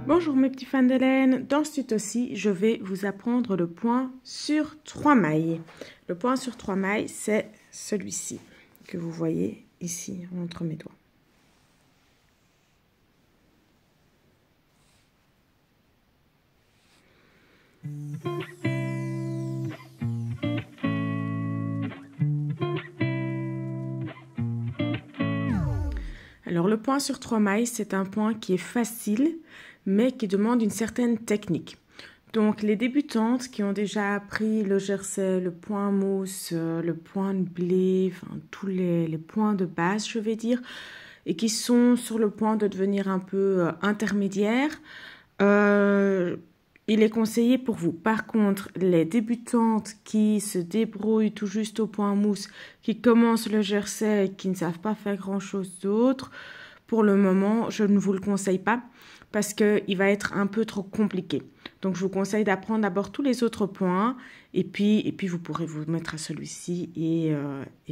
Bonjour mes petits fans de laine, dans ce tuto-ci, je vais vous apprendre le point sur 3 mailles. Le point sur 3 mailles, c'est celui-ci que vous voyez ici entre mes doigts. Alors le point sur 3 mailles, c'est un point qui est facile, mais qui demande une certaine technique. Donc les débutantes qui ont déjà appris le jersey, le point mousse, le point de blé, enfin tous les points de base, je vais dire, et qui sont sur le point de devenir un peu intermédiaires, il est conseillé pour vous. Par contre, les débutantes qui se débrouillent tout juste au point mousse, qui commencent le jersey et qui ne savent pas faire grand-chose d'autre, pour le moment, je ne vous le conseille pas parce qu'il va être un peu trop compliqué. Donc, je vous conseille d'apprendre d'abord tous les autres points et puis vous pourrez vous mettre à celui-ci et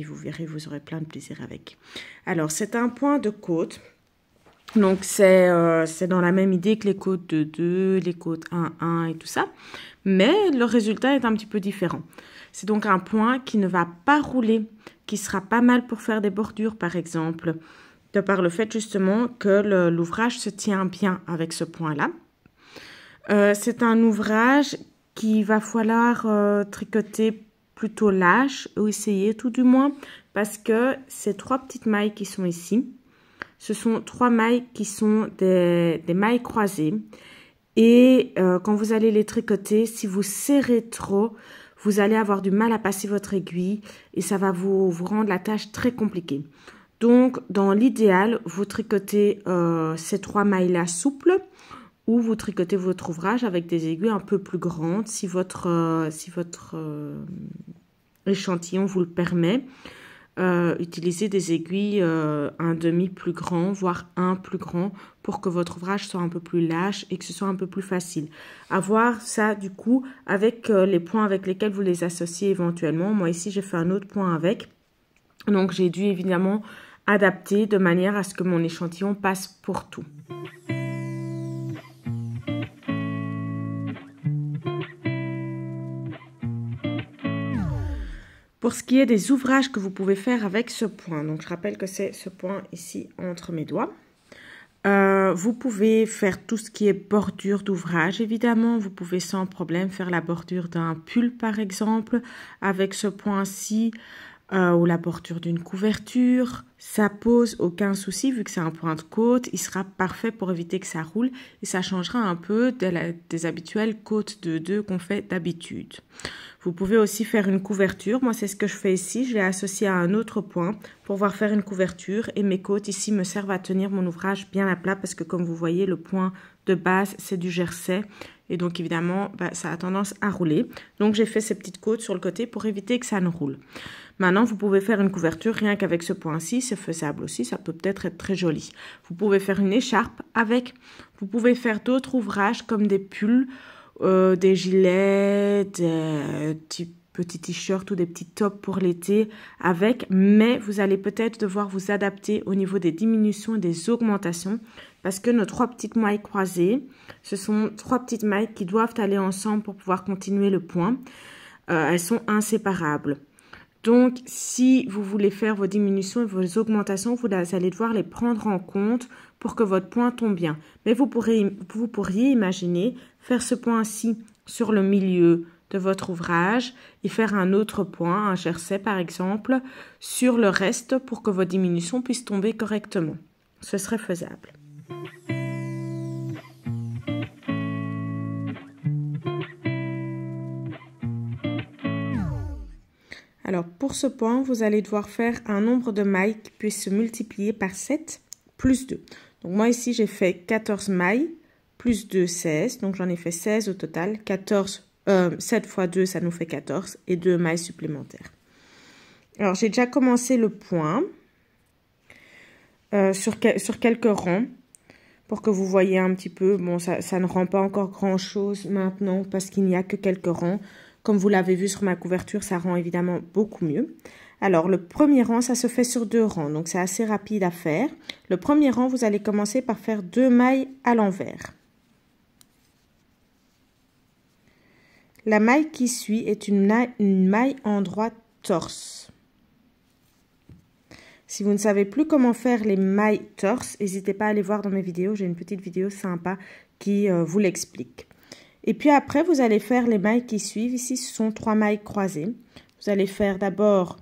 vous verrez, vous aurez plein de plaisir avec. Alors, c'est un point de côte. Donc, c'est dans la même idée que les côtes de 2, les côtes 1 et tout ça. Mais le résultat est un petit peu différent. C'est donc un point qui ne va pas rouler, qui sera pas mal pour faire des bordures, par exemple, de par le fait justement que l'ouvrage se tient bien avec ce point-là. C'est un ouvrage qu'il va falloir tricoter plutôt lâche, ou essayer tout du moins, parce que ces 3 petites mailles qui sont ici, ce sont 3 mailles qui sont des mailles croisées. Et quand vous allez les tricoter, si vous serrez trop, vous allez avoir du mal à passer votre aiguille et ça va vous rendre la tâche très compliquée. Donc, dans l'idéal, vous tricotez ces 3 mailles-là souples ou vous tricotez votre ouvrage avec des aiguilles un peu plus grandes si votre échantillon vous le permet. Utilisez des aiguilles un demi plus grand, voire un plus grand, pour que votre ouvrage soit un peu plus lâche et que ce soit un peu plus facile. À voir ça du coup avec les points avec lesquels vous les associez éventuellement. Moi ici j'ai fait un autre point avec, donc j'ai dû évidemment adapter de manière à ce que mon échantillon passe pour tout. Pour ce qui est des ouvrages que vous pouvez faire avec ce point, donc je rappelle que c'est ce point ici entre mes doigts. Vous pouvez faire tout ce qui est bordure d'ouvrage, évidemment. Vous pouvez sans problème faire la bordure d'un pull, par exemple, avec ce point-ci, ou la bordure d'une couverture. Ça pose aucun souci, vu que c'est un point de côte. Il sera parfait pour éviter que ça roule et ça changera un peu des habituelles côtes de 2 qu'on fait d'habitude. Vous pouvez aussi faire une couverture. Moi, c'est ce que je fais ici. Je l'ai associé à un autre point pour pouvoir faire une couverture. Et mes côtes ici me servent à tenir mon ouvrage bien à plat parce que comme vous voyez, le point de base, c'est du jersey. Et donc, évidemment, ça a tendance à rouler. Donc, j'ai fait ces petites côtes sur le côté pour éviter que ça ne roule. Maintenant, vous pouvez faire une couverture rien qu'avec ce point-ci. C'est faisable aussi. Ça peut peut-être être très joli. Vous pouvez faire une écharpe avec. Vous pouvez faire d'autres ouvrages comme des pulls, des gilets, des petits t-shirts ou des petits tops pour l'été avec, mais vous allez peut-être devoir vous adapter au niveau des diminutions et des augmentations parce que nos 3 petites mailles croisées, ce sont 3 petites mailles qui doivent aller ensemble pour pouvoir continuer le point. Elles sont inséparables. Donc, si vous voulez faire vos diminutions et vos augmentations, vous allez devoir les prendre en compte pour que votre point tombe bien. Mais vous pourriez imaginer faire ce point-ci sur le milieu de votre ouvrage et faire un autre point, un jersey par exemple, sur le reste pour que vos diminutions puissent tomber correctement. Ce serait faisable. Alors, pour ce point, vous allez devoir faire un nombre de mailles qui puisse se multiplier par 7 plus 2. Donc, moi, ici, j'ai fait 14 mailles plus 2, 16. Donc, j'en ai fait 16 au total. 7 fois 2, ça nous fait 14 et 2 mailles supplémentaires. Alors, j'ai déjà commencé le point sur quelques rangs pour que vous voyez un petit peu. Bon, ça ne rend pas encore grand-chose maintenant parce qu'il n'y a que quelques rangs. Comme vous l'avez vu sur ma couverture, ça rend évidemment beaucoup mieux. Alors, le premier rang, ça se fait sur 2 rangs, donc c'est assez rapide à faire. Le premier rang, vous allez commencer par faire 2 mailles à l'envers. La maille qui suit est une maille endroit torse. Si vous ne savez plus comment faire les mailles torse, n'hésitez pas à aller voir dans mes vidéos. J'ai une petite vidéo sympa qui vous l'explique. Et puis après, vous allez faire les mailles qui suivent. Ici, ce sont 3 mailles croisées. Vous allez faire d'abord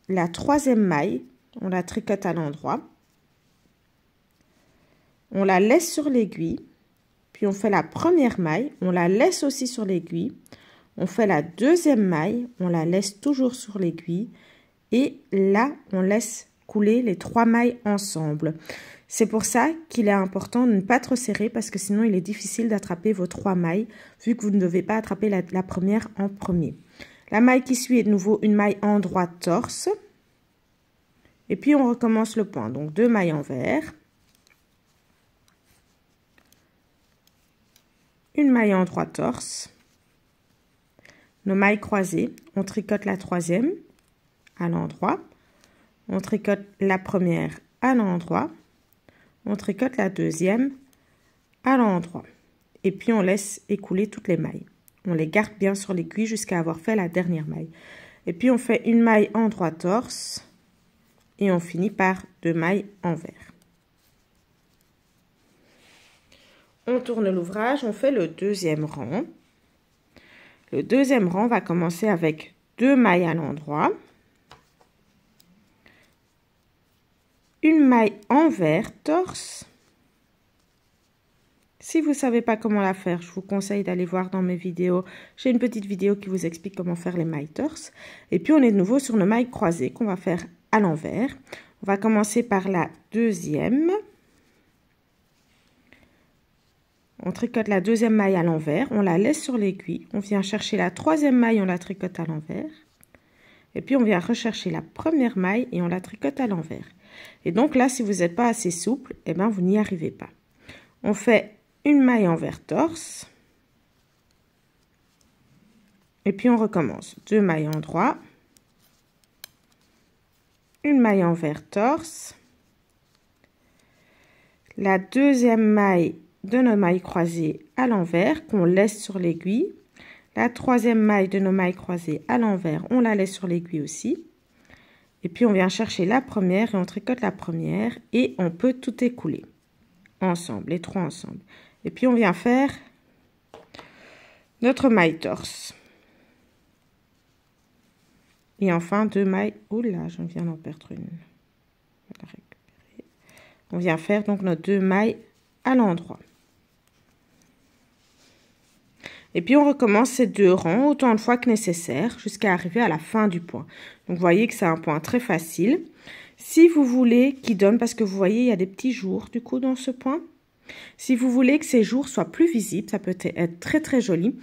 la 3e maille. On la tricote à l'endroit. On la laisse sur l'aiguille. Puis on fait la première maille. On la laisse aussi sur l'aiguille. On fait la 2e maille. On la laisse toujours sur l'aiguille. Et là, on laisse couler les 3 mailles ensemble. C'est pour ça qu'il est important de ne pas trop serrer parce que sinon il est difficile d'attraper vos 3 mailles vu que vous ne devez pas attraper la première en premier. La maille qui suit est de nouveau une maille endroit torse. Et puis on recommence le point. Donc 2 mailles envers. Une maille endroit torse. Nos mailles croisées. On tricote la 3e à l'endroit. On tricote la première à l'endroit. On tricote la 2e à l'endroit. Et puis on laisse écouler toutes les mailles. On les garde bien sur l'aiguille jusqu'à avoir fait la dernière maille. Et puis on fait une maille endroit torse. Et on finit par 2 mailles envers. On tourne l'ouvrage, on fait le 2e rang. Le 2e rang va commencer avec 2 mailles à l'endroit. Une maille envers torse. Si vous ne savez pas comment la faire, je vous conseille d'aller voir dans mes vidéos. J'ai une petite vidéo qui vous explique comment faire les mailles torse. Et puis on est de nouveau sur nos mailles croisées qu'on va faire à l'envers. On va commencer par la 2e. On tricote la 2e maille à l'envers. On la laisse sur l'aiguille. On vient chercher la 3e maille, on la tricote à l'envers. Et puis on vient rechercher la première maille et on la tricote à l'envers. Et donc là, si vous n'êtes pas assez souple, eh ben, vous n'y arrivez pas. On fait une maille envers torse. Et puis on recommence. 2 mailles endroit. Une maille envers torse. La 2e maille de nos mailles croisées à l'envers qu'on laisse sur l'aiguille. La 3e maille de nos mailles croisées à l'envers, on la laisse sur l'aiguille aussi. Et puis on vient chercher la première et on tricote la première et on peut tout écouler ensemble, les 3 ensemble. Et puis on vient faire notre maille torse. Et enfin 2 mailles, oula, je viens d'en perdre une. On va la récupérer. On vient faire donc nos 2 mailles à l'endroit. Et puis on recommence ces 2 rangs autant de fois que nécessaire jusqu'à arriver à la fin du point. Donc vous voyez que c'est un point très facile. Si vous voulez qu'il donne, parce que vous voyez il y a des petits jours du coup dans ce point. Si vous voulez que ces jours soient plus visibles, ça peut être très très joli.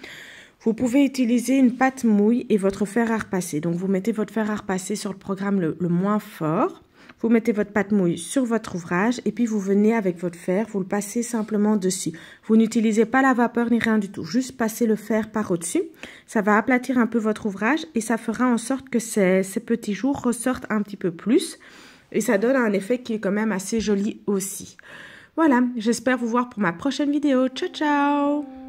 Vous pouvez utiliser une pâte mouille et votre fer à repasser. Donc vous mettez votre fer à repasser sur le programme le moins fort. Vous mettez votre pâte mouille sur votre ouvrage et puis vous venez avec votre fer, vous le passez simplement dessus. Vous n'utilisez pas la vapeur ni rien du tout, juste passez le fer par au-dessus. Ça va aplatir un peu votre ouvrage et ça fera en sorte que ces petits jours ressortent un petit peu plus. Et ça donne un effet qui est quand même assez joli aussi. Voilà, j'espère vous voir pour ma prochaine vidéo. Ciao, ciao!